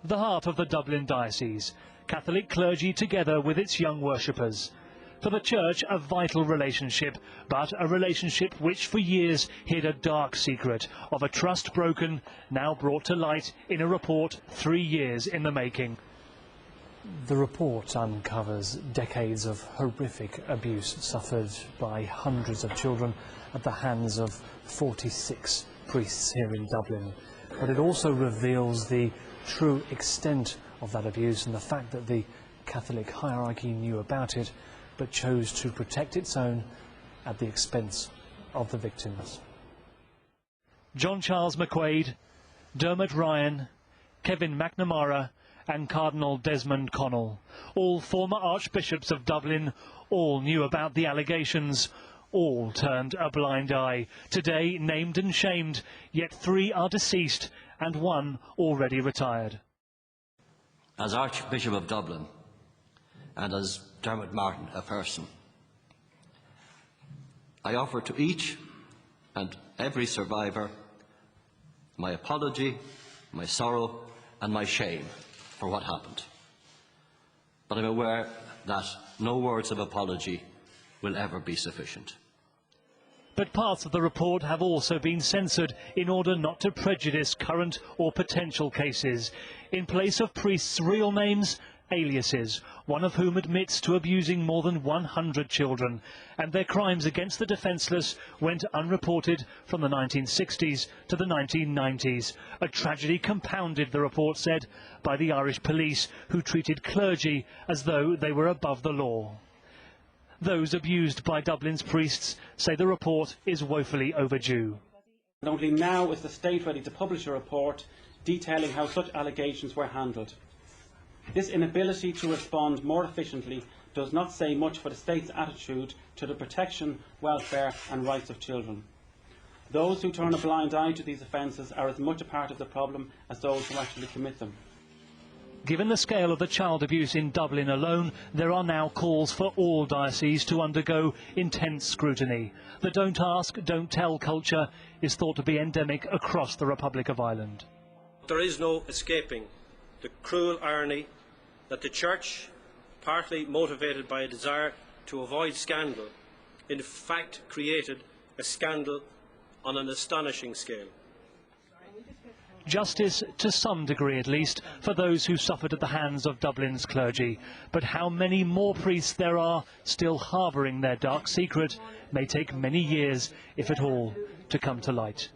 the heart of the Dublin diocese, Catholic clergy together with its young worshippers. For the Church, a vital relationship, but a relationship which for years hid a dark secret of a trust broken, now brought to light in a report 3 years in the making. The report uncovers decades of horrific abuse suffered by hundreds of children at the hands of 46 priests here in Dublin. But it also reveals the true extent of that abuse and the fact that the Catholic hierarchy knew about it but chose to protect its own at the expense of the victims. John Charles McQuaid, Dermot Ryan, Kevin McNamara and Cardinal Desmond Connell, all former archbishops of Dublin, all knew about the allegations, all turned a blind eye. Today named and shamed, yet 3 are deceased and 1 already retired. As Archbishop of Dublin and as Dermot Martin, a person, I offer to each and every survivor my apology, my sorrow and my shame for what happened. But I'm aware that no words of apology will ever be sufficient. But parts of the report have also been censored in order not to prejudice current or potential cases. In place of priests' real names, aliases, one of whom admits to abusing more than 100 children, and their crimes against the defenceless went unreported from the 1960s to the 1990s. A tragedy compounded, the report said, by the Irish police, who treated clergy as though they were above the law. Those abused by Dublin's priests say the report is woefully overdue. And only now is the state ready to publish a report detailing how such allegations were handled. This inability to respond more efficiently does not say much for the state's attitude to the protection, welfare and rights of children. Those who turn a blind eye to these offences are as much a part of the problem as those who actually commit them. Given the scale of the child abuse in Dublin alone, there are now calls for all dioceses to undergo intense scrutiny. The don't ask, don't tell culture is thought to be endemic across the Republic of Ireland. There is no escaping the cruel irony that the Church, partly motivated by a desire to avoid scandal, in fact created a scandal on an astonishing scale. Justice, to some degree at least, for those who suffered at the hands of Dublin's clergy. But how many more priests there are still harbouring their dark secret may take many years, if at all, to come to light.